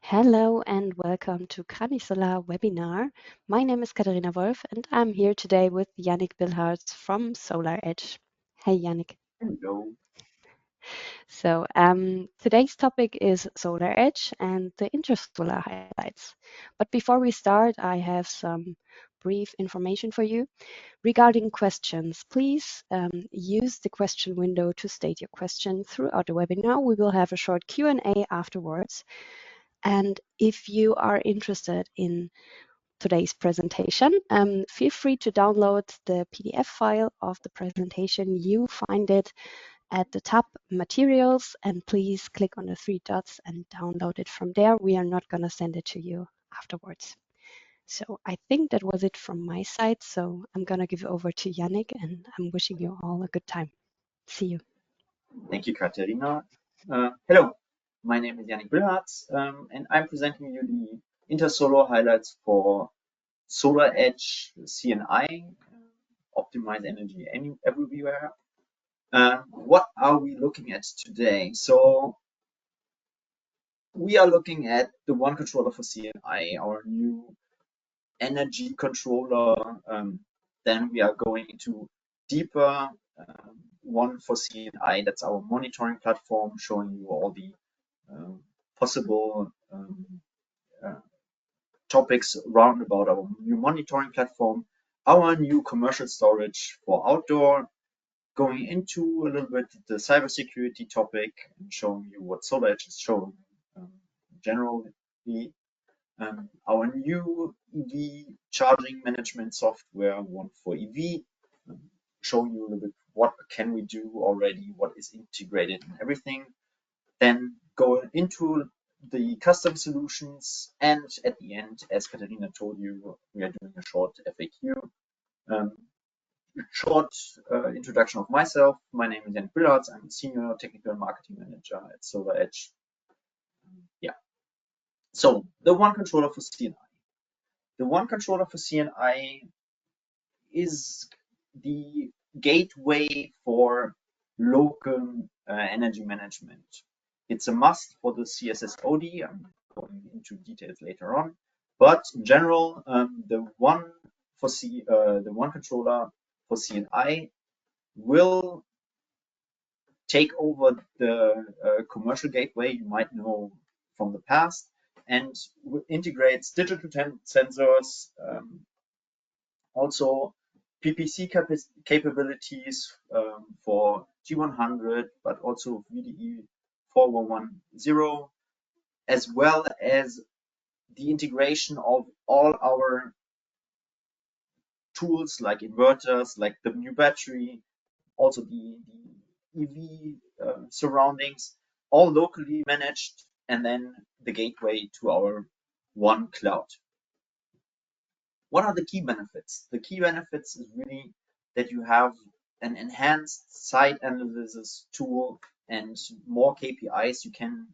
Hello and welcome to Krannich Solar webinar. My name is Katharina Wolf and I'm here today with Yannick Bilharz from SolarEdge. Hey Yannick. Hello. So today's topic is SolarEdge and the Intersolar highlights. But before we start, I have some brief information for you. Regarding questions, please use the question window to state your question throughout the webinar. We will have a short Q&A afterwards. And if you are interested in today's presentation, feel free to download the PDF file of the presentation. You find it at the tab Materials, and please click on the three dots and download it from there. We are not going to send it to you afterwards. So I think that was it from my side. So I'm going to give it over to Yannick, and I'm wishing you all a good time. See you. Thank you, Katharina. Hello, my name is Yannick Bilharz, and I'm presenting you the Intersolar highlights for SolarEdge CNI, optimize energy everywhere. What are we looking at today? So we are looking at the One Controller for CNI, our new energy controller. Then we are going into deeper one for CNI. That's our monitoring platform, showing you all the possible topics around about our new monitoring platform, our new commercial storage for outdoor, going into a little bit the cybersecurity topic and showing you what SolarEdge is showing generally. Our new EV charging management software, one for EV, showing you a little bit what can we do already, what is integrated and everything. Then go into the custom solutions, and at the end, as Katharina told you, we are doing a short FAQ. Short introduction of myself. My name is Yannick Bilharz. I'm a Senior Technical Marketing Manager at SolarEdge. So the One Controller for CNI. The One Controller for CNI is the gateway for local energy management. It's a must for the CSS-OD. I'm going into details later on, but in general, the One Controller for CNI will take over the commercial gateway you might know from the past, and integrates digital sensors, also PPC capabilities for G100, but also VDE 4110, as well as the integration of all our tools like inverters, like the new battery, also the EV surroundings, all locally managed, and then the gateway to our one cloud. What are the key benefits? The key benefits is really that you have an enhanced site analysis tool and more KPIs you can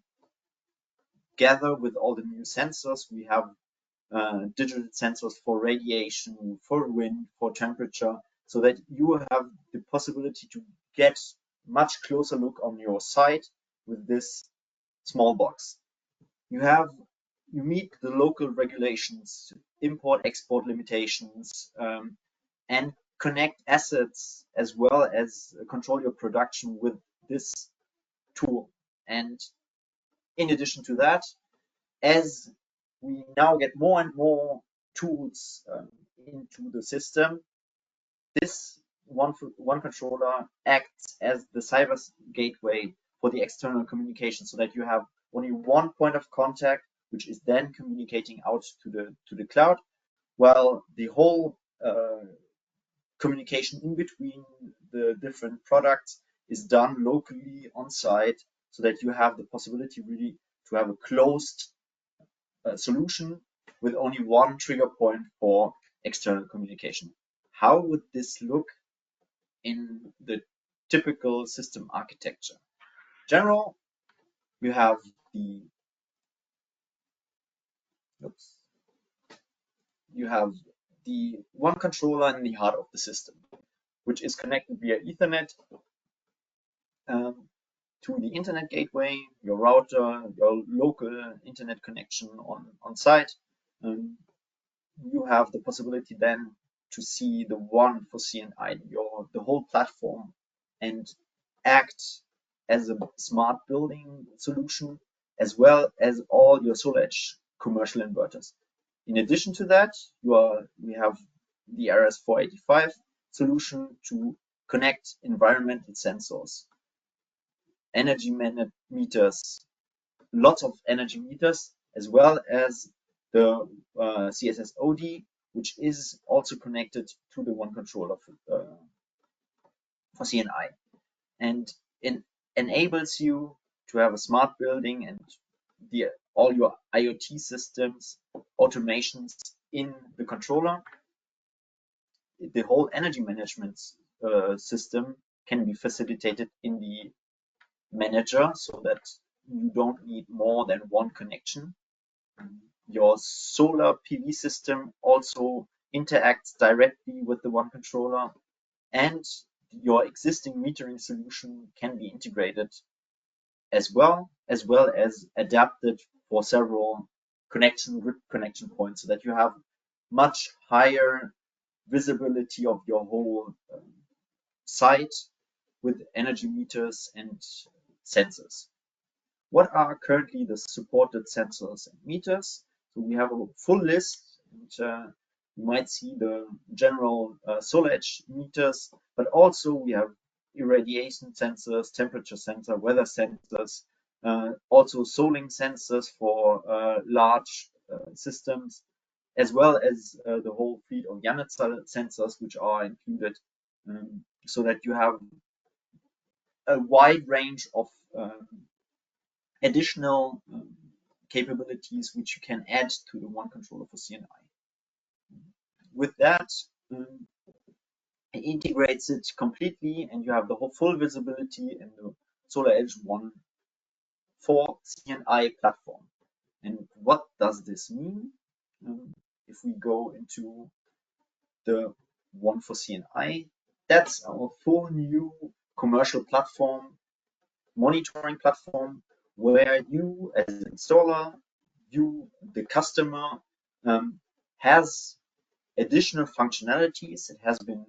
gather with all the new sensors. We have digital sensors for radiation, for wind, for temperature, so that you have the possibility to get much closer look on your site with this small box. You meet the local regulations, import, export limitations, and connect assets as well as control your production with this tool. And in addition to that, as we now get more and more tools into the system, this one controller acts as the cyber gateway for the external communication, so that you have only one point of contact, which is then communicating out to the cloud, while the whole communication in between the different products is done locally on site, so that you have the possibility really to have a closed solution with only one trigger point for external communication. How would this look in the typical system architecture? General, you have the one controller in the heart of the system, which is connected via Ethernet. to the internet gateway, your router, your local internet connection on site. You have the possibility then to see the one for CNI, the whole platform, and act as a smart building solution, as well as all your SolarEdge commercial inverters. In addition to that, we have the RS485 solution to connect environmental sensors, energy meters, lots of energy meters, as well as the CSS-OD, which is also connected to the one controller for CNI, and it enables you to have a smart building and all your IoT systems, automations in the controller. The whole energy management system can be facilitated in the manager so that you don't need more than one connection. Your solar PV system also interacts directly with the one controller, and your existing metering solution can be integrated as well as adapted for several grid connection points, so that you have much higher visibility of your whole site with energy meters and sensors. What are currently the supported sensors and meters? So we have a full list, and you might see the general SolarEdge meters, but also we have irradiation sensors, temperature sensor, weather sensors, also soling sensors for large systems, as well as the whole fleet of YANET sensors, which are included, so that you have a wide range of additional capabilities which you can add to the one controller for CNI. With that, it integrates it completely, and you have the whole full visibility in the SolarEdge One for CNI platform. And what does this mean? If we go into the one for CNI, that's our full new commercial platform, monitoring platform, where you as an installer, the customer, has additional functionalities. It has been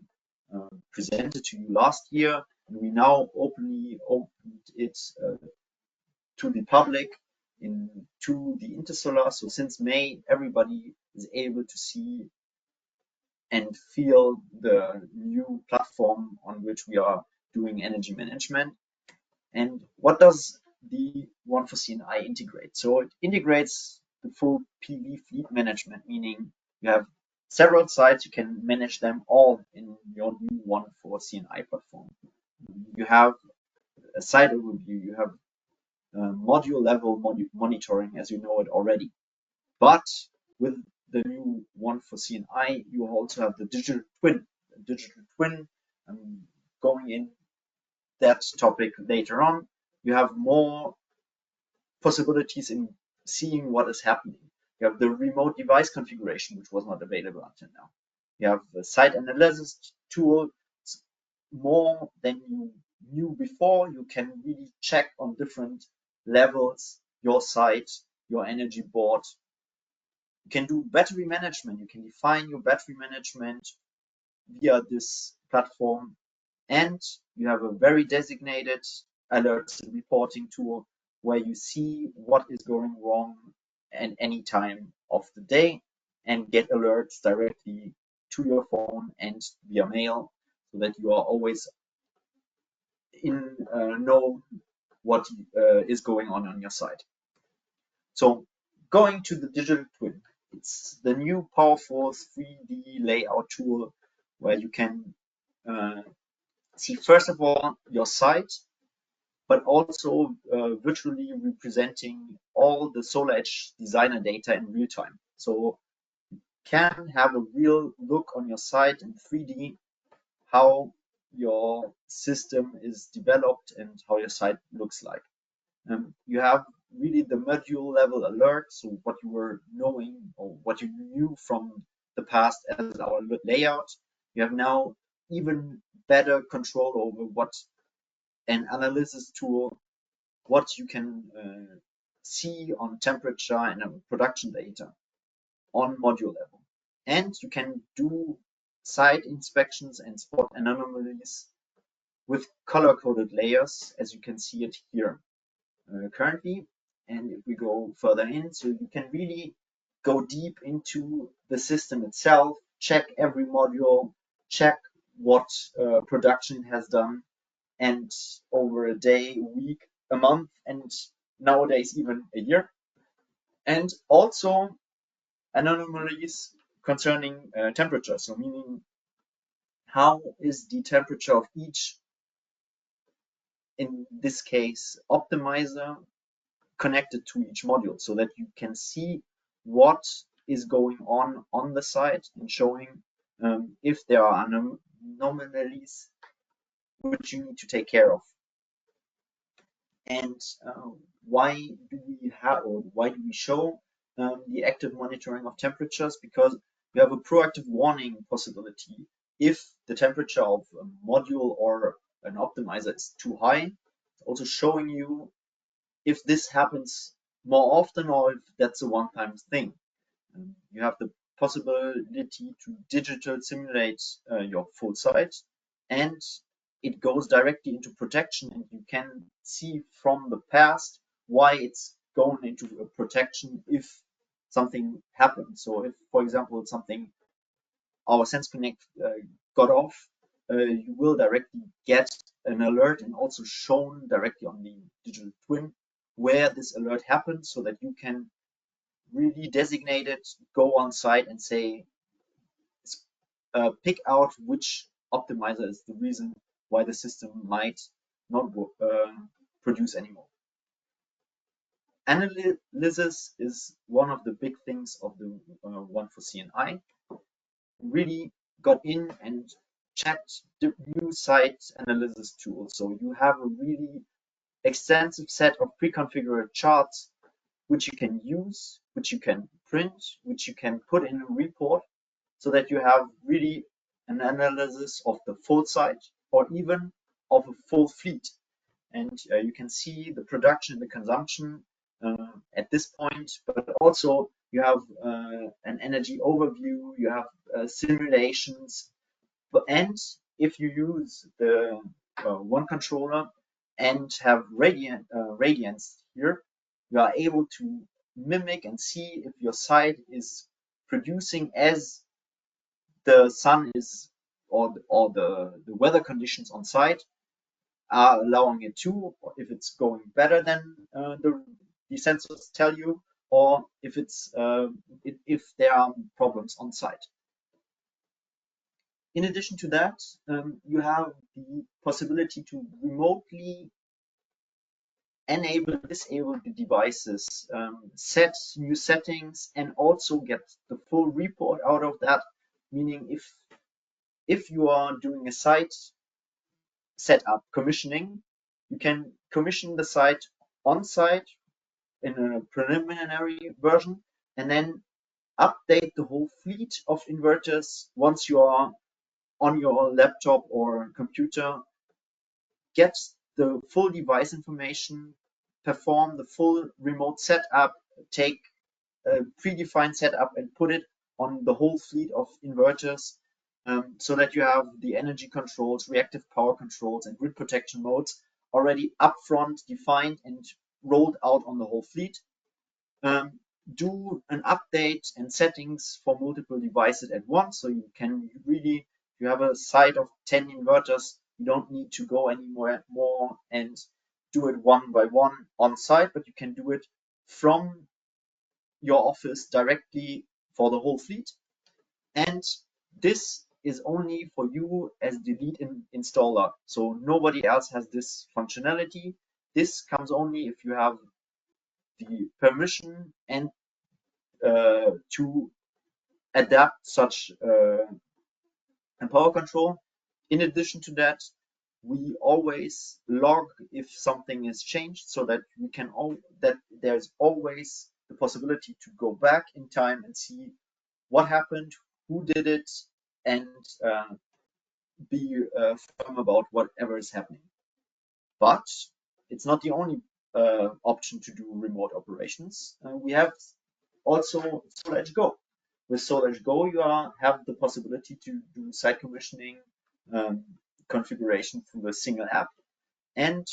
presented to you last year, and we now opened it to the public to the Intersolar. So since May, everybody is able to see and feel the new platform on which we are doing energy management. And what does the one for CNI integrate? So it integrates the full PV fleet management, meaning you have several sites, you can manage them all in your new one for CNI platform. You have a site overview, you have module level monitoring as you know it already. But with the new one for CNI, you also have the digital twin. The digital twin, I'm going in that topic later on. You have more possibilities in seeing what is happening. You have the remote device configuration, which was not available until now. You have the site analysis tool, more than you knew before. You can really check on different levels your site, your energy board. You can do battery management. You can define your battery management via this platform, and you have a very designated alerts and reporting tool where you see what is going wrong at any time of the day and get alerts directly to your phone and via mail, so that you are always know what is going on your site. So going to the digital twin, it's the new powerful 3D layout tool where you can see, first of all, your site, but also virtually representing all the SolarEdge designer data in real time. So you can have a real look on your site in 3D, how your system is developed and how your site looks like. You have really the module level alert, so what you were knowing or what you knew from the past as our layout. You have now even better control over what an analysis tool what you can see on temperature and production data on module level. And you can do site inspections and spot anomalies with color-coded layers, as you can see it here currently. And if we go further in, so you can really go deep into the system itself, check every module, check what production has done, and over a day, a week, a month, and nowadays even a year. And also anomalies concerning temperature, so meaning how is the temperature of each, in this case, optimizer connected to each module, so that you can see what is going on the site and showing if there are anomalies which you need to take care of. And why do we have, or why do we show the active monitoring of temperatures? Because we have a proactive warning possibility if the temperature of a module or an optimizer is too high. Also showing you if this happens more often or if that's a one-time thing. You have the possibility to digital simulate your full site, and it goes directly into protection, and you can see from the past why it's going into a protection if something happens. So if, for example, something, our Sense Connect got off, you will directly get an alert and also shown directly on the digital twin where this alert happened, so that you can really designate it, go on site and say, pick out which optimizer is the reason why the system might not produce anymore. Analysis is one of the big things of the one for CNI. Really got in and checked the new site analysis tool. So you have a really extensive set of pre-configured charts which you can use, which you can print, which you can put in a report, so that you have really an analysis of the full site or even of a full fleet. And you can see the production and the consumption at this point, but also you have an energy overview, you have simulations, and if you use the one controller and have radiance here, you are able to mimic and see if your site is producing as the sun is, or the weather conditions on site are allowing it to, or if it's going better than the sensors tell you, or if it's if there are problems on site. In addition to that, you have the possibility to remotely enable, disable the devices, set new settings, and also get the full report out of that. Meaning, if you are doing a site setup commissioning, you can commission the site on site in a preliminary version, and then update the whole fleet of inverters once you are on your laptop or computer, get the full device information, perform the full remote setup, take a predefined setup and put it on the whole fleet of inverters, so that you have the energy controls, reactive power controls, and grid protection modes already upfront defined and rolled out on the whole fleet. Do an update and settings for multiple devices at once, so you can really, if you have a site of 10 inverters, you don't need to go anymore and do it one by one on site, but you can do it from your office directly for the whole fleet. And this is only for you as the lead installer, so nobody else has this functionality. This comes only if you have the permission and to adapt such power control. In addition to that, we always log if something is changed, so that we can that there's always the possibility to go back in time and see what happened, who did it, and be firm about whatever is happening. But it's not the only option to do remote operations. We have also SolarEdge Go. With SolarEdge Go, you have the possibility to do site commissioning configuration through a single app, and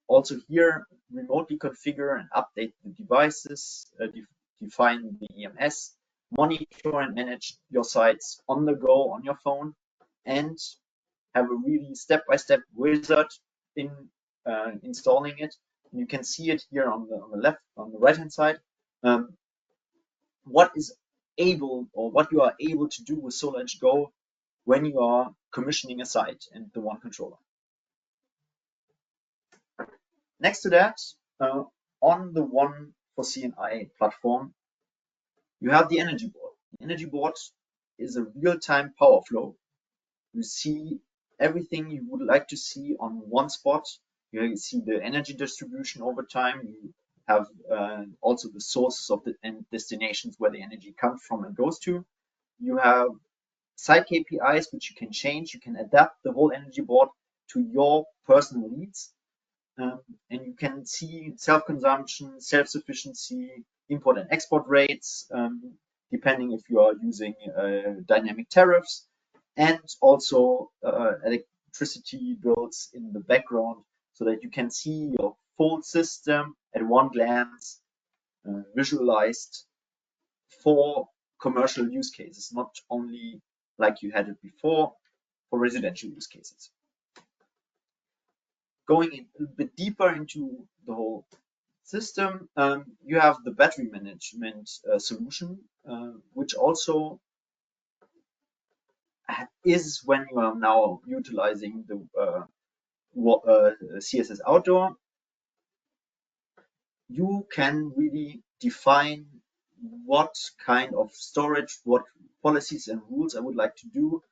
also here remotely configure and update the devices, define the EMS, monitor and manage your sites on the go on your phone, and have a really step-by-step wizard in installing it. You can see it here on the right hand side. What is able, or what you are able to do with SolarEdge Go when you are commissioning a site and the One Controller. Next to that, on the One for CNI platform, you have the energy board. The energy board is a real-time power flow. You see everything you would like to see on one spot. You see the energy distribution over time. You have also the sources of the and destinations where the energy comes from and goes to. You have site KPIs which you can change. You can adapt the whole energy board to your personal needs. And you can see self-consumption, self-sufficiency, import and export rates, depending if you are using dynamic tariffs, and also electricity bills in the background, so that you can see your full system at one glance, visualized for commercial use cases, not only like you had it before for residential use cases. Going a bit deeper into the whole system, you have the battery management solution, which also is when you are now utilizing the CSS Outdoor. You can really define what kind of storage, what policies and rules I would like to do,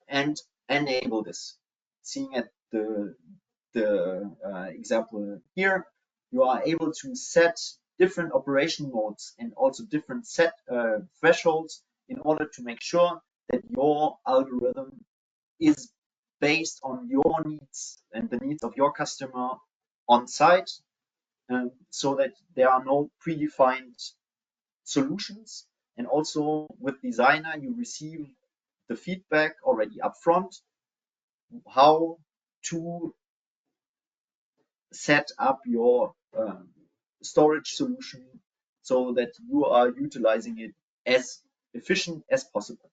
and enable this. Seeing at the example here, you are able to set different operation modes and also different set thresholds in order to make sure that your algorithm is based on your needs and the needs of your customer on site, so that there are no predefined solutions. And also with Designer, you receive the feedback already upfront, how to set up your storage solution so that you are utilizing it as efficient as possible.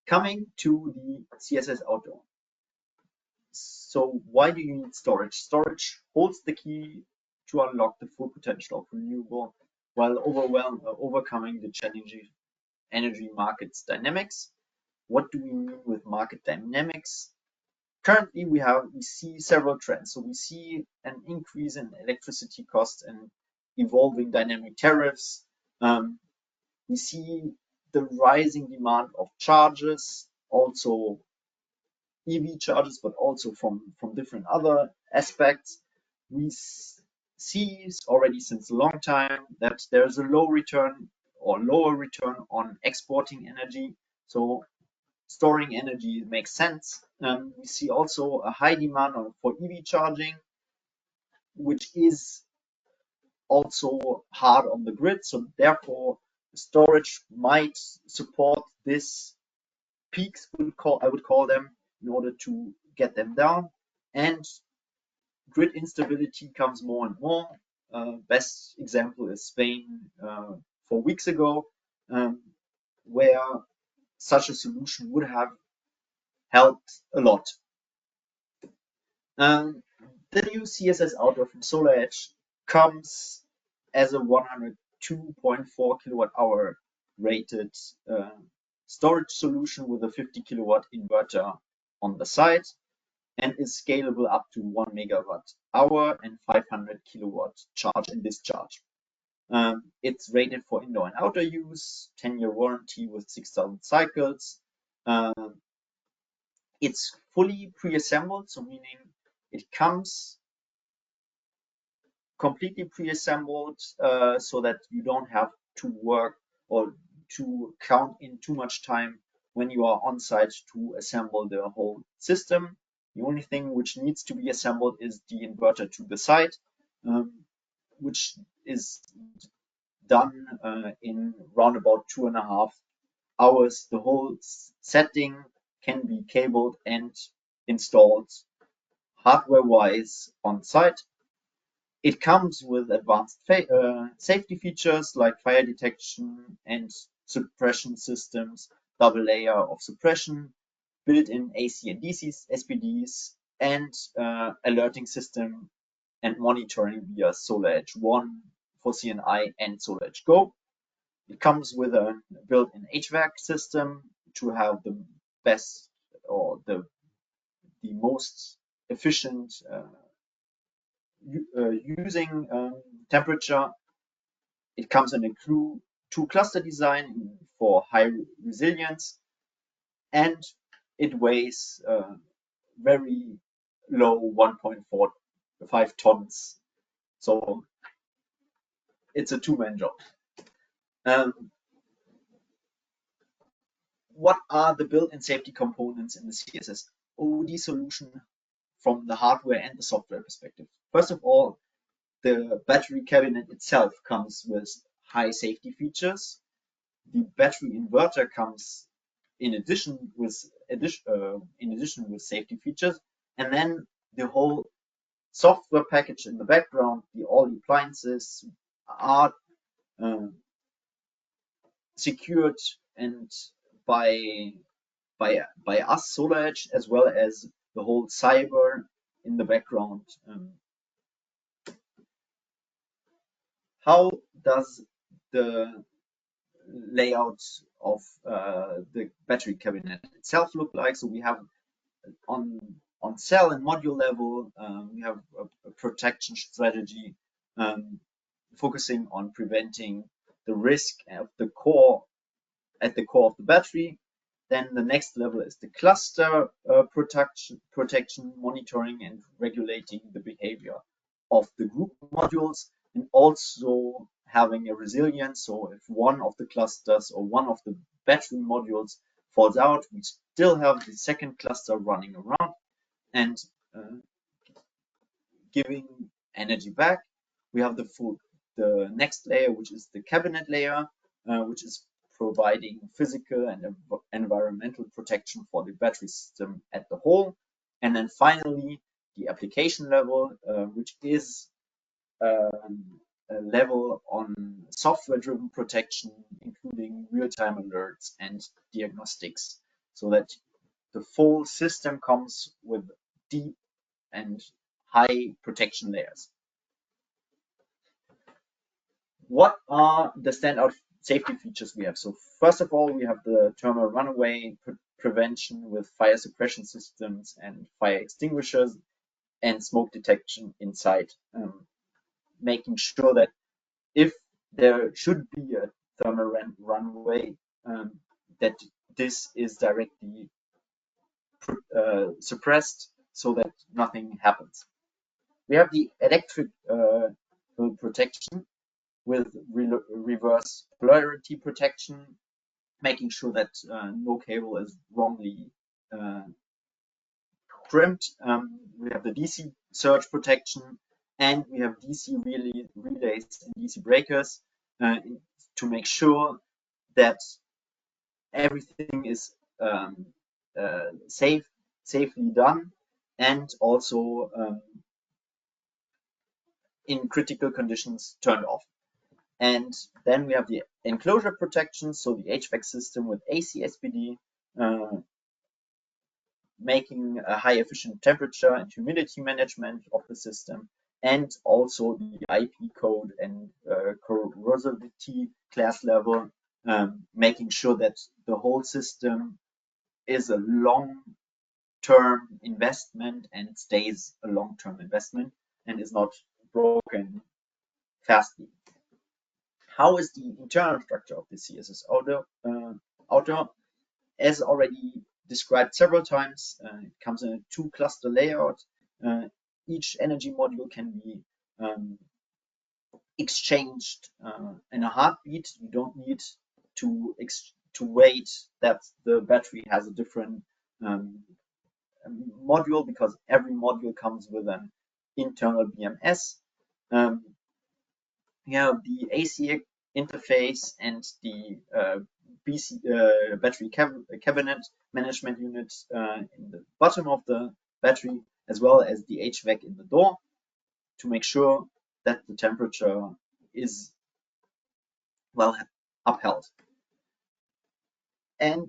Coming to the CSS Outdoor. So why do you need storage? Storage holds the key to unlock the full potential of renewable while overcoming the challenging energy markets dynamics. What do we mean with market dynamics? Currently, we see several trends. So we see an increase in electricity costs and evolving dynamic tariffs. We see the rising demand of chargers, also EV chargers, but also from different other aspects. We see already since a long time that there's a low return or lower return on exporting energy. So storing energy makes sense. We see also a high demand for EV charging, which is also hard on the grid. So therefore, storage might support this peaks, I would call them, in order to get them down. And grid instability comes more and more. Best example is Spain 4 weeks ago, where such a solution would have helped a lot. The new CSS Outdoor from SolarEdge comes as a 102.4 kilowatt hour rated storage solution with a 50 kilowatt inverter on the side, and is scalable up to 1 megawatt hour and 500 kilowatt charge and discharge. It's rated for indoor and outdoor use, 10-year warranty with 6,000 cycles. It's fully pre-assembled, so meaning it comes completely pre-assembled, so that you don't have to work or to count in too much time when you are on site to assemble the whole system. The only thing which needs to be assembled is the inverter to the side, which is done in round about 2.5 hours. The whole setting can be cabled and installed hardware-wise on site. It comes with advanced safety features like fire detection and suppression systems, double layer of suppression, built-in AC and DC SPDs, and alerting system and monitoring via SolarEdge One for CNI and SolarEdge Go. It comes with a built-in HVAC system to have the best or the most efficient using temperature. It comes in a two cluster design for high resilience, and it weighs very low 1.45 tons. So it's a two-man job. What are the built-in safety components in the CSS-OD solution from the hardware and the software perspective? First of all, the battery cabinet itself comes with high safety features. The battery inverter comes in addition with safety features, and then the whole software package in the background, all the appliances are secured and by us SolarEdge, as well as the whole cyber in the background. How does the layout of the battery cabinet itself look like? So we have on cell and module level, we have a protection strategy focusing on preventing the risk of the core at the core of the battery. Then the next level is the cluster protection, monitoring and regulating the behavior of the group modules, and also having a resilience. So if one of the clusters or one of the battery modules falls out, we still have the second cluster running around and giving energy back. We have the next layer, which is the cabinet layer, which is providing physical and environmental protection for the battery system at the whole. And then finally, the application level, which is a level on software-driven protection, including real-time alerts and diagnostics, so that the full system comes with deep and high protection layers. What are the standout safety features we have? So first of all, we have the thermal runaway prevention with fire suppression systems and fire extinguishers and smoke detection inside, making sure that if there should be a thermal runaway, that this is directly suppressed so that nothing happens. We have the electric protection with reverse polarity protection, making sure that no cable is wrongly crimped. We have the DC surge protection, and we have DC relays and DC breakers to make sure that everything is safely done, and also in critical conditions turned off. And then we have the enclosure protection, so the HVAC system with AC SPD, making a high efficient temperature and humidity management of the system, and also the IP code and corrosivity class level, making sure that the whole system is a long-term investment and stays a long-term investment and is not broken fastly. How is the internal structure of the CSS-OD? As already described several times, it comes in a two cluster layout. Each energy module can be exchanged in a heartbeat. You don't need to wait that the battery has a different module, because every module comes with an internal BMS. You have the AC interface and the battery cabinet management unit in the bottom of the battery, as well as the HVAC in the door, to make sure that the temperature is well upheld. And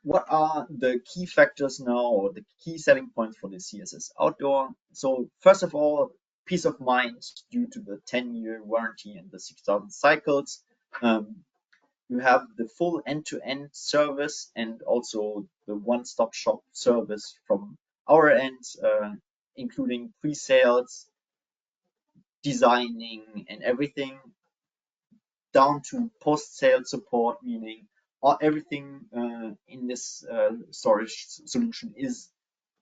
what are the key factors now, or the key selling points for the CSS Outdoor? So first of all, peace of mind due to the 10-year warranty and the 6,000 cycles. You have the full end-to-end service and also the one-stop shop service from our end, including pre-sales, designing, and everything, down to post-sale support, meaning everything in this storage solution is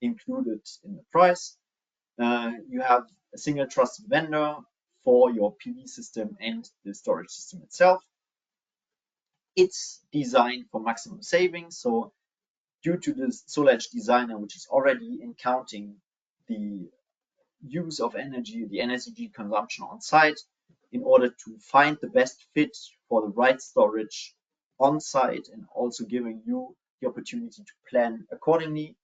included in the price. You have a single trusted vendor for your PV system and the storage system itself. It's designed for maximum savings. So due to the SolarEdge Designer, which is already counting the use of energy, the energy consumption on site, in order to find the best fit for the right storage on site, and also giving you the opportunity to plan accordingly.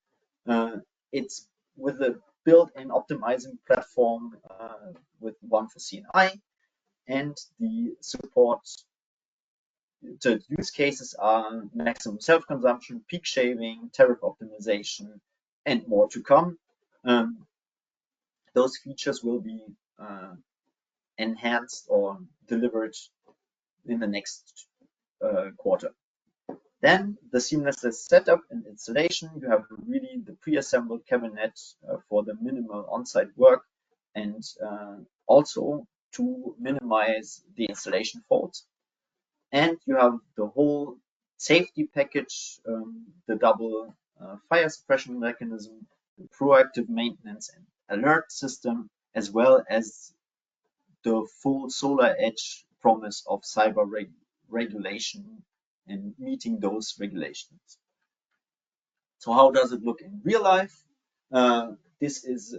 It's with a built-in optimizing platform with one for CNI, and the support. The use cases are maximum self-consumption, peak shaving, tariff optimization, and more to come. Those features will be enhanced or delivered in the next quarter. Then the seamless setup and installation. You have really the pre-assembled cabinet for the minimal on-site work, and also to minimize the installation faults. And you have the whole safety package, the double fire suppression mechanism, the proactive maintenance and alert system, as well as the full SolarEdge promise of cyber regulation and meeting those regulations. So how does it look in real life? This is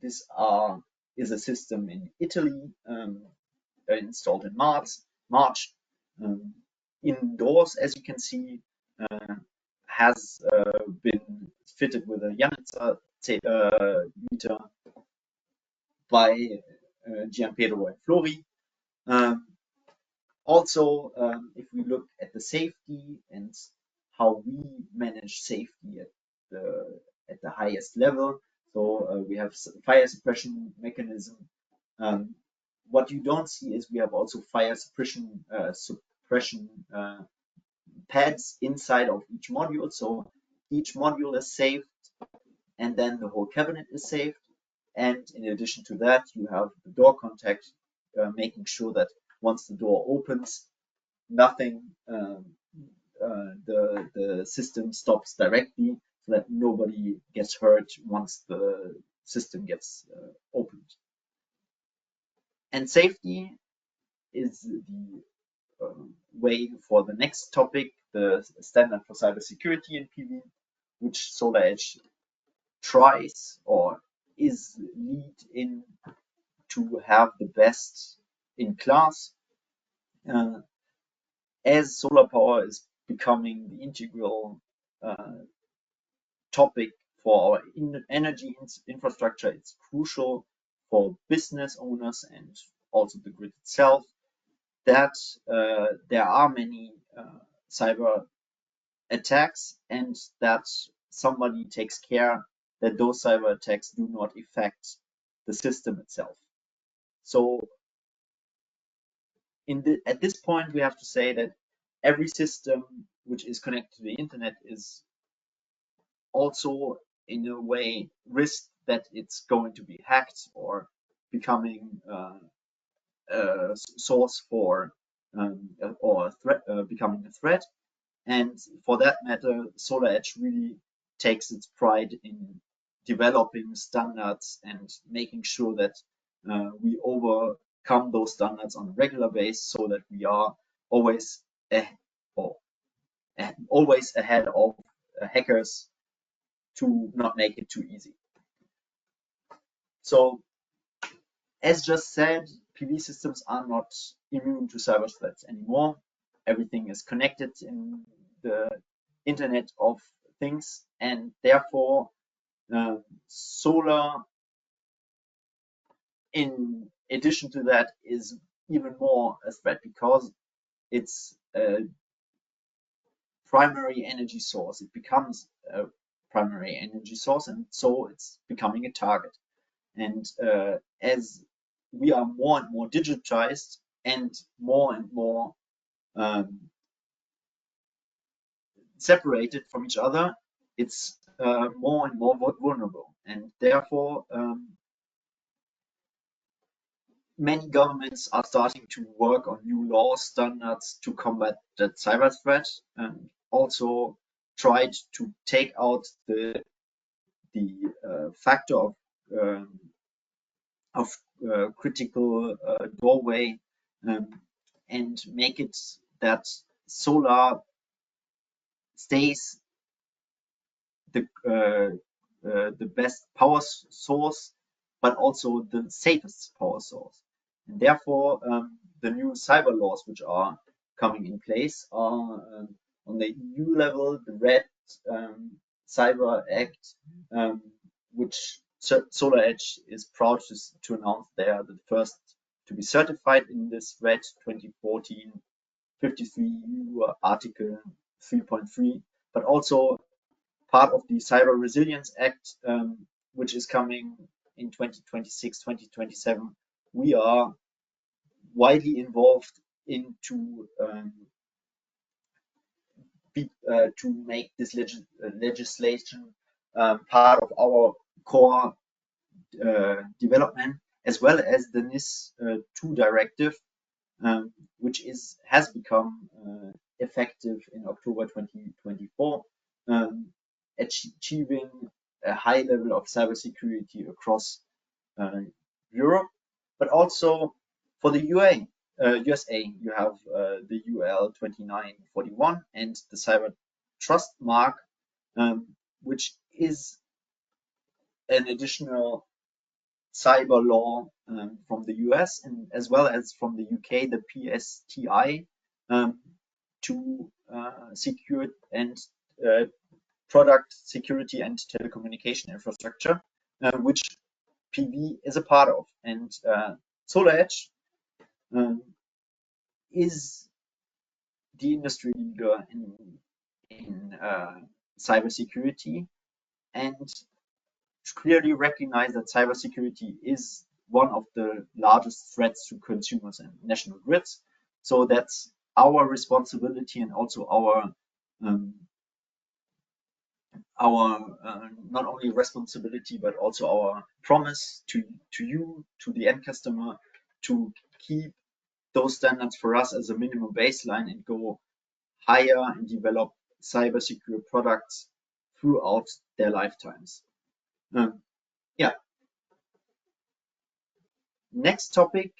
a system in Italy, installed in March. Indoors, as you can see, has been fitted with a Janitzer meter by Gianpedro and Flori. Also, if we look at the safety and how we manage safety at the highest level, so we have fire suppression mechanism. What you don't see is we have also fire suppression pads inside of each module. So each module is saved, and then the whole cabinet is saved. And in addition to that, you have the door contact, making sure that once the door opens, nothing, the system stops directly, so that nobody gets hurt once the system gets opened. And safety is the way for the next topic, the standard for cybersecurity in PV, which SolarEdge tries or is lead in to have the best in class. As solar power is becoming the integral topic for our energy infrastructure, it's crucial for business owners and also the grid itself that there are many cyber attacks, and that somebody takes care that those cyber attacks do not affect the system itself. So at this point, we have to say that every system which is connected to the internet is also in a way risk that it's going to be hacked or becoming a source for or a threat, becoming a threat. And for that matter, SolarEdge really takes its pride in developing standards and making sure that we overcome those standards on a regular basis, so that we are always ahead of hackers to not make it too easy. So, as just said, PV systems are not immune to cyber threats anymore. Everything is connected in the Internet of Things, and therefore solar, in addition to that, is even more a threat because it's a primary energy source. It becomes a primary energy source, and so it's becoming a target. And as we are more and more digitized and more separated from each other, it's more and more vulnerable. And therefore, many governments are starting to work on new law standards to combat that cyber threat, and also tried to take out the factor of critical doorway, and make it that solar stays the best power source, but also the safest power source. And therefore, the new cyber laws which are coming in place are on the EU level, the Red Cyber Act, which SolarEdge is proud to announce they are the first to be certified in this Red 2014 53 EU Article 3.3, but also part of the Cyber Resilience Act, which is coming in 2026, 2027. We are widely involved into to make this legislation part of our core development, as well as the NIS 2 directive, which has become effective in October 2024, achieving a high level of cybersecurity across Europe, but also for the USA, you have the UL 2941 and the Cyber Trust Mark, which is an additional cyber law from the US, and as well as from the UK, the PSTI, to secure and product security and telecommunication infrastructure, which PV is a part of. And SolarEdge is the industry leader in cybersecurity, and clearly recognize that cybersecurity is one of the largest threats to consumers and national grids. So that's our responsibility, and also our not only responsibility but also our promise to you, to the end customer, to keep those standards for us as a minimum baseline and go higher and develop cyber secure products throughout their lifetimes. Yeah. Next topic,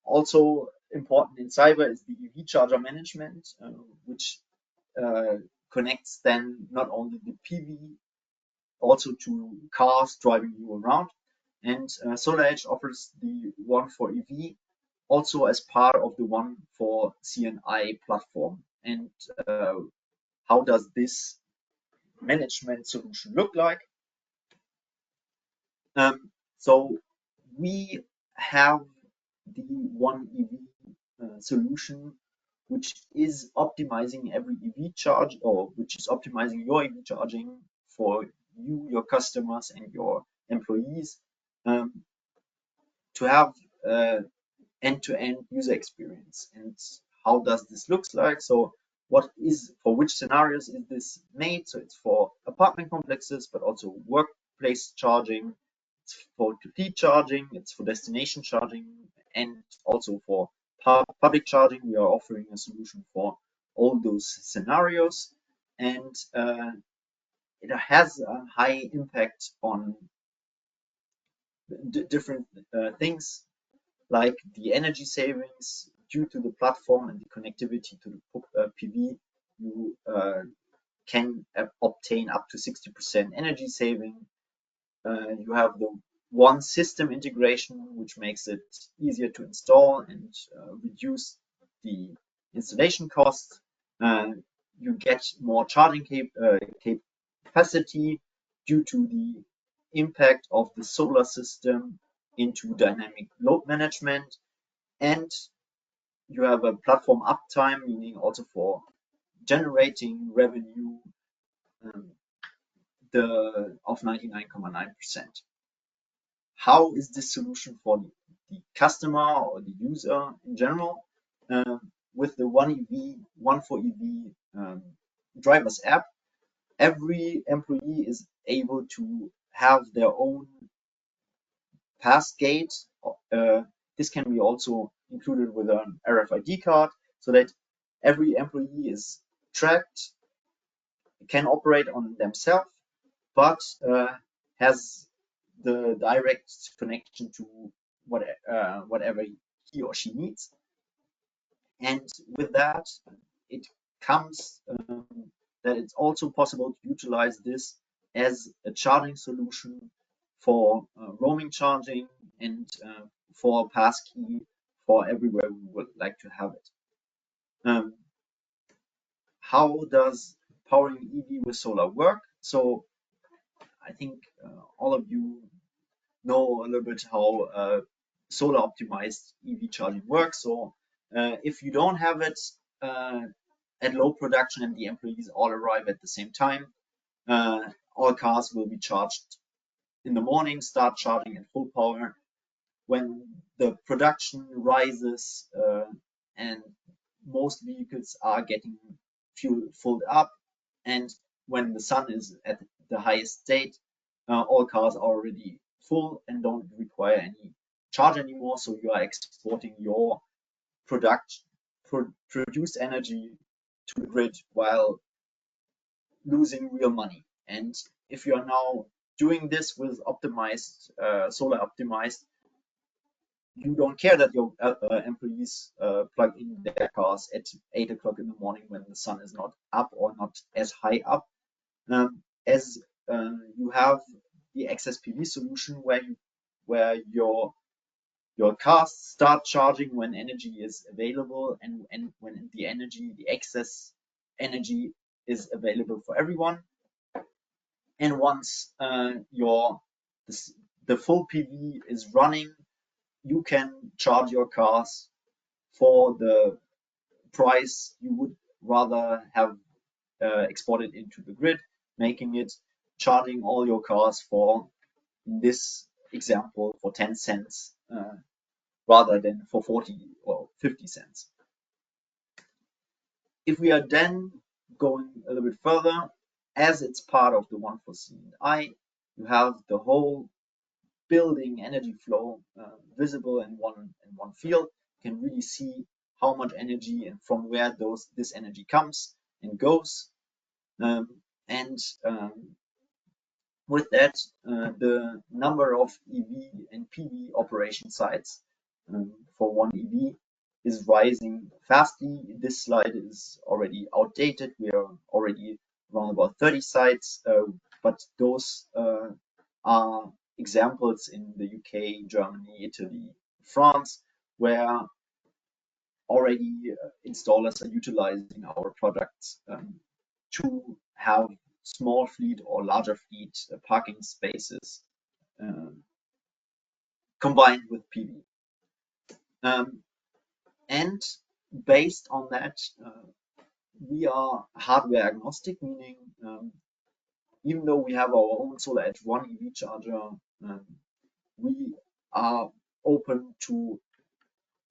also important in cyber, is the EV charger management, which connects then not only the PV, also to cars driving you around. And SolarEdge offers the One for EV also as part of the One for CNI platform. And how does this management solution look like? So we have the One EV solution, which is optimizing every EV charge, or which is optimizing your EV charging for you, your customers, and your employees, to have end-to-end user experience. And how does this look like? So for which scenarios is this made? So it's for apartment complexes, but also workplace charging, it's for fleet charging, it's for destination charging, and also for public charging. We are offering a solution for all those scenarios, and it has a high impact on different things, like the energy savings due to the platform and the connectivity to the PV. You can obtain up to 60% energy saving. You have the one system integration, which makes it easier to install and reduce the installation costs. You get more charging capacity due to the impact of the solar system into dynamic load management, and you have a platform uptime, meaning also for generating revenue of 99.9%. How is this solution for the customer or the user in general? With the One for EV drivers app, every employee is able to have their own pass gate. This can be also included with an RFID card, so that every employee is tracked, can operate on themselves, but has the direct connection to whatever he or she needs. And with that, it comes that it's also possible to utilize this as a charging solution for roaming charging and for passkey for everywhere we would like to have it. How does powering EV with solar work? So I think all of you know a little bit how solar optimized EV charging works. So if you don't have it at low production and the employees all arrive at the same time, all cars will be charged in the morning, start charging at full power. When the production rises and most vehicles are getting fuel filled up, and when the sun is at the highest state, all cars are already full and don't require any charge anymore. So you are exporting your produced energy to the grid while losing real money. And if you are now doing this with optimized, solar optimized, you don't care that your employees plug in their cars at 8 o'clock in the morning when the sun is not up or not as high up, as you have the excess PV solution where your cars start charging when energy is available and when the excess energy is available for everyone. And once the full PV is running, you can charge your cars for the price you would rather have exported into the grid, making it charging all your cars for, in this example, for 10 cents rather than for 40 or 50 cents. If we are then going a little bit further, as it's part of the One for C&I, you have the whole building energy flow visible in one field. You can really see how much energy and from where this energy comes and goes. With that, the number of EV and PV operation sites for one EV is rising fastly. This slide is already outdated. We are already around about 30 sites, but those are examples in the UK, Germany, Italy, France, where already installers are utilizing our products to have small fleet or larger fleet parking spaces combined with PV. And based on that, we are hardware agnostic, meaning even though we have our own SolarEdge One EV charger, we are open to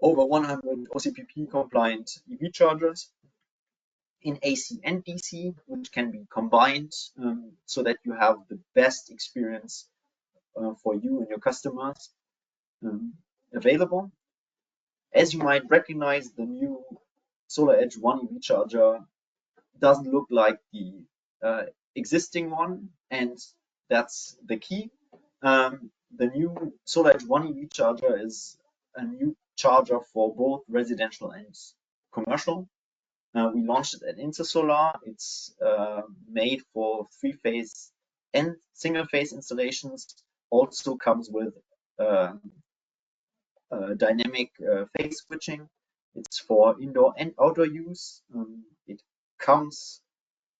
over 100 OCPP compliant EV chargers in AC and DC, which can be combined so that you have the best experience for you and your customers available. As you might recognize, the new SolarEdge One EV charger doesn't look like the existing one, and that's the key. The new SolarEdge One EV charger is a new charger for both residential and commercial. We launched it at Intersolar. It's made for 3-phase and single-phase installations. Also comes with dynamic phase switching. It's for indoor and outdoor use. It comes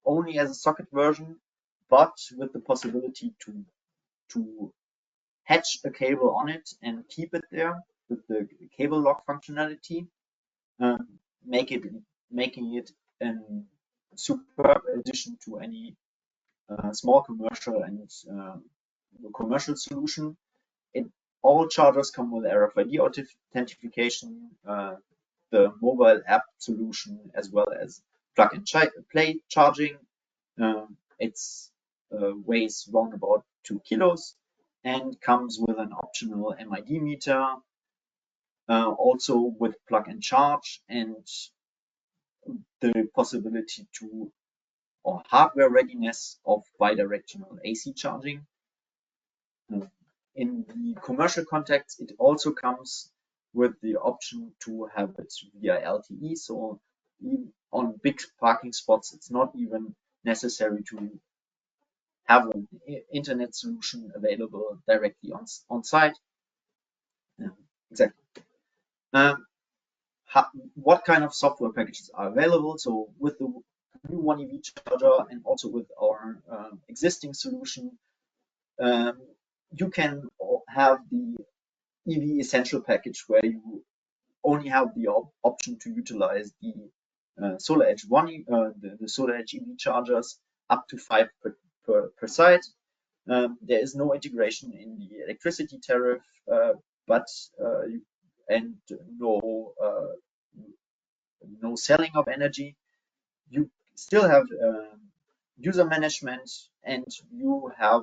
only as a socket version, but with the possibility to hatch a cable on it and keep it there with the cable lock functionality, making it a superb addition to any small commercial and commercial solution. All chargers come with RFID authentication, the mobile app solution, as well as plug and play charging. It weighs around about 2 kilos and comes with an optional MID meter, also with plug and charge, and the possibility to, or hardware readiness of bidirectional AC charging. In the commercial context, it also comes with the option to have it via LTE. So on big parking spots, it's not even necessary to have an internet solution available directly on site. Exactly. What kind of software packages are available? So with the new One EV charger and also with our existing solution, you can have the EV Essential package where you only have the option to utilize the SolarEdge One, the SolarEdge EV chargers, up to 5 per site. There is no integration in the electricity tariff, and no selling of energy. You still have user management, and you have,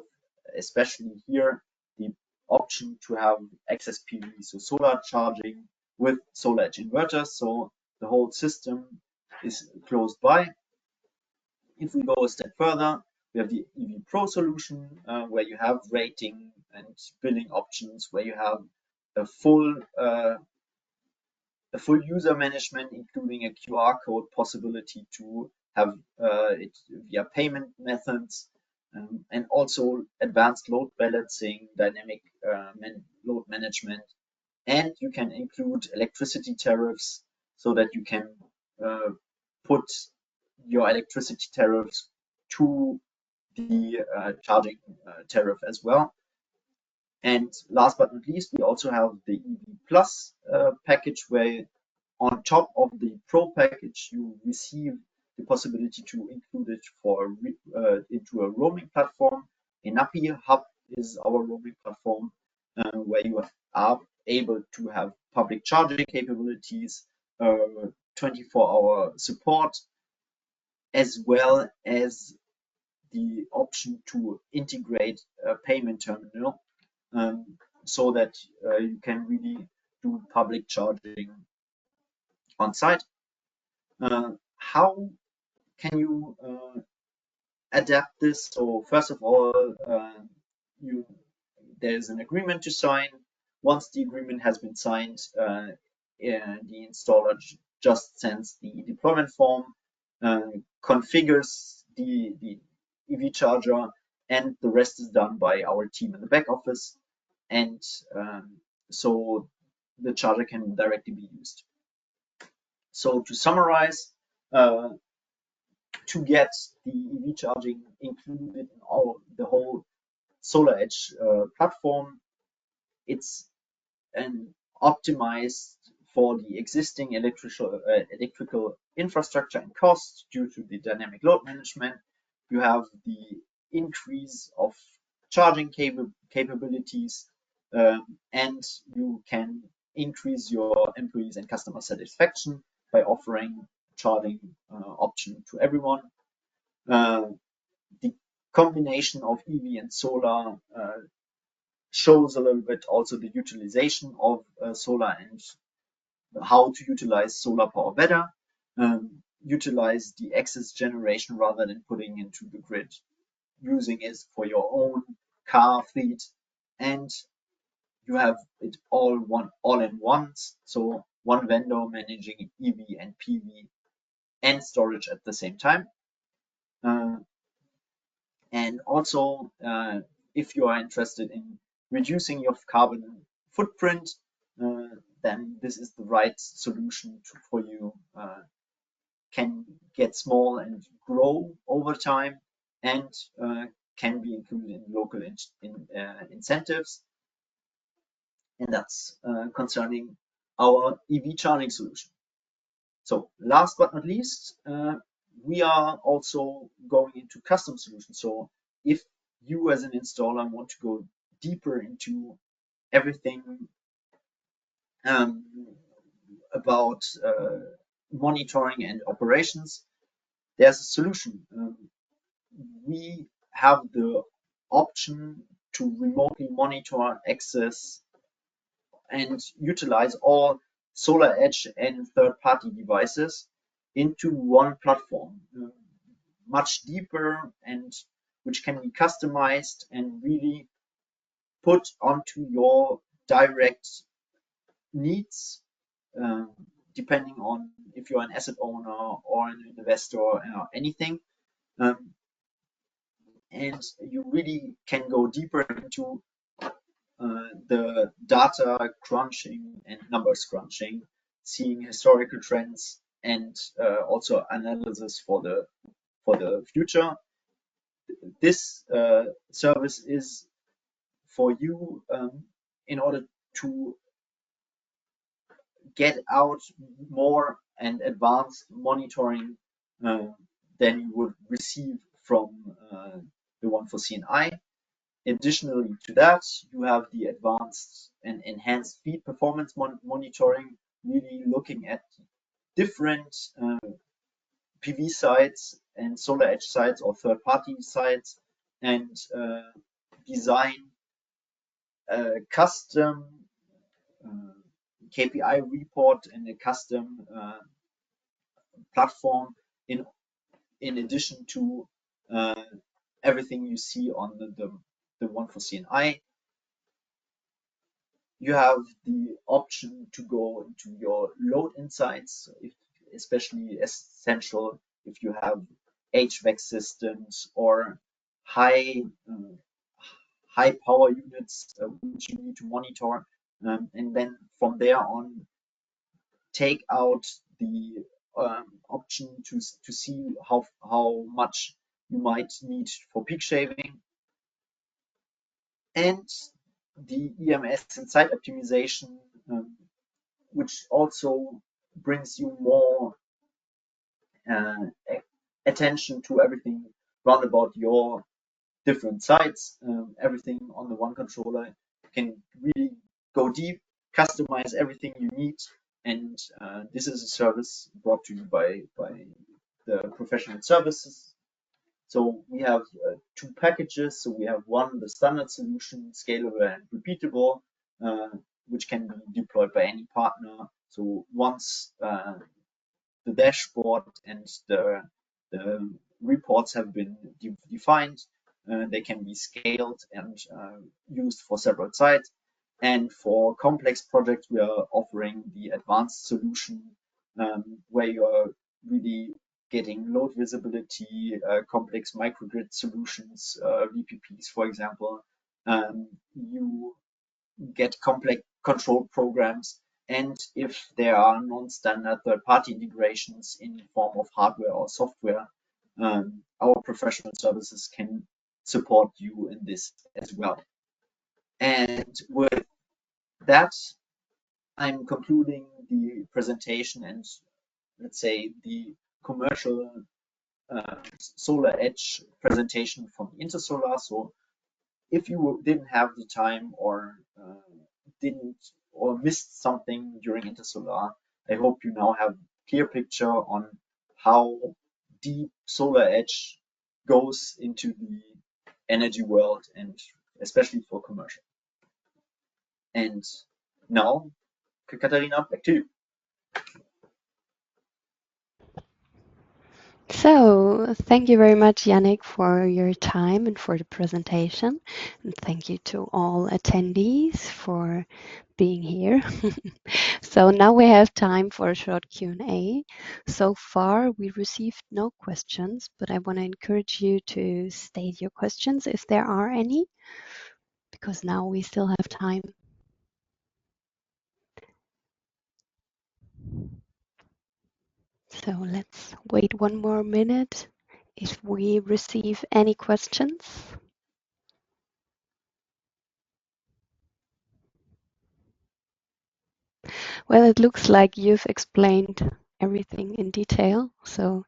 especially here, the option to have excess PV, so solar charging with SolarEdge inverters. So the whole system is close by. If we go a step further, we have the EV Pro solution, where you have rating and billing options, where you have a full user management, including a QR code possibility to have it via payment methods, and also advanced load balancing, dynamic load management. And you can include electricity tariffs so that you can put your electricity tariffs to the charging tariff as well. And last but not least, we also have the EV Plus package, where on top of the Pro package, you receive the possibility to include it into a roaming platform. Enapi Hub is our roaming platform, where you are able to have public charging capabilities, 24-hour support, as well as the option to integrate a payment terminal, so that you can really do public charging on site. How can you adapt this? So first of all, there is an agreement to sign. Once the agreement has been signed, the installer just sends the deployment form, configures the EV charger, and the rest is done by our team in the back office. And so the charger can directly be used. So to summarize, to get the EV charging included in the whole SolarEdge platform, it's optimized for the existing electrical infrastructure and cost due to the dynamic load management. You have the increase of charging capabilities, and you can increase your employees and customer satisfaction by offering charging option to everyone. The combination of EV and solar shows a little bit also the utilization of solar and how to utilize solar power better, utilize the excess generation rather than putting into the grid, using it for your own car fleet, and you have it all in one. So one vendor managing EV and PV and storage at the same time. And also, if you are interested in reducing your carbon footprint, then this is the right solution for you. Can get small and grow over time, and can be included in local incentives. And that's concerning our EV charging solution. So last but not least, we are also going into custom solutions. So if you as an installer want to go deeper into everything about monitoring and operations, there's a solution. We have the option to remotely monitor, access, and utilize all SolarEdge and third-party devices into one platform, much deeper, and which can be customized and really put onto your direct needs, depending on if you're an asset owner or an investor or anything. And you really can go deeper into the data crunching and numbers crunching, seeing historical trends, and also analysis for the future. This service is for you in order to get out more and advanced monitoring than you would receive from the one for CNI. Additionally to that, you have the advanced and enhanced feed performance monitoring, really looking at different PV sites and SolarEdge sites or third-party sites, and design a custom KPI report and a custom platform in addition to everything you see on the one for CNI. You have the option to go into your load insights, especially essential if you have HVAC systems or high power units which you need to monitor, and then from there on take out the option to see how much you might need for peak shaving, and the EMS and site optimization, which also brings you more attention to everything round about your different sites. Everything on the one controller, you can really go deep, customize everything you need, and this is a service brought to you by the professional services. So we have two packages. So we have one, the standard solution, scalable and repeatable, which can be deployed by any partner. So once the dashboard and the reports have been defined, they can be scaled and used for several sites. And for complex projects, we are offering the advanced solution, where you are really getting load visibility, complex microgrid solutions, VPPs, for example. You get complex control programs, and if there are non-standard third-party integrations in form of hardware or software, our professional services can support you in this as well. And with that, I'm concluding the presentation and, let's say, the commercial SolarEdge presentation from Intersolar. So if you didn't have the time or missed something during Intersolar, I hope you now have a clear picture on how deep SolarEdge goes into the energy world, and especially for commercial. And now, Katharina, back to you. So, thank you very much, Yannick, for your time and for the presentation. And thank you to all attendees for being here. So now we have time for a short Q&A. So far, we received no questions, but I want to encourage you to state your questions if there are any, because now we still have time. So let's wait one more minute if we receive any questions. Well, it looks like you've explained everything in detail. So,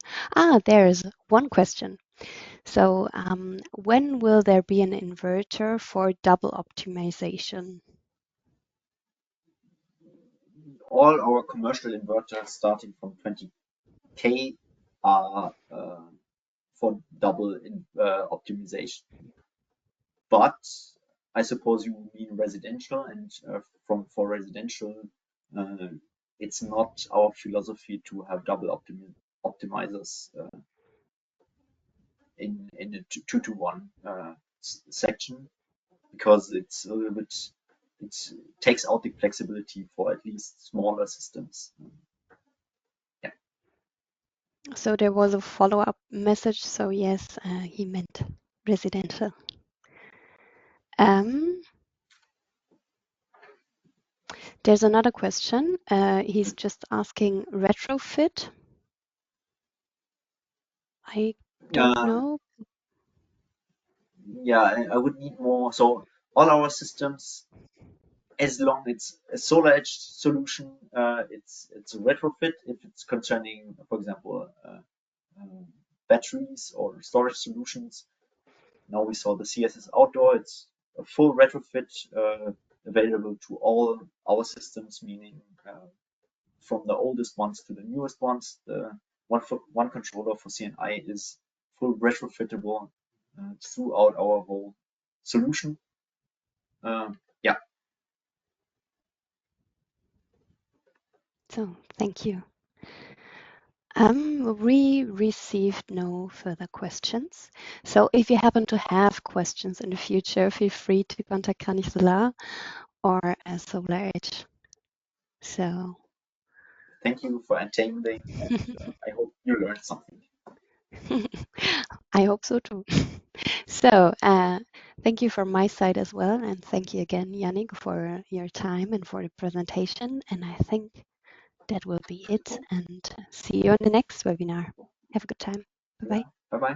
there's one question. So, when will there be an inverter for double optimization? All our commercial inverters starting from 20K are for double optimization. But I suppose you mean residential, and for residential, uh, it's not our philosophy to have double optimizers in a 2-to-1 section, because it's a little bit, it takes out the flexibility for at least smaller systems. Yeah. So there was a follow-up message. So yes, he meant residential. There's another question. He's just asking retrofit. I don't know. Yeah, I would need more. So all our systems, as long it's a SolarEdge solution, it's a retrofit. If it's concerning, for example, batteries or storage solutions. Now we saw the CSS outdoor. It's a full retrofit available to all our systems, meaning from the oldest ones to the newest ones. The one controller for CNI is full retrofittable throughout our whole solution. Yeah. So thank you. We received no further questions. So if you happen to have questions in the future, feel free to contact Krannich Solar or SolarEdge. So Thank you for attending, and I hope you learned something. I hope so too. So thank you from my side as well. And thank you again, Yannick, for your time and for the presentation. And I think that will be it. Cool. And see you on the next webinar. Have a good time. Bye Yeah. bye. Bye bye.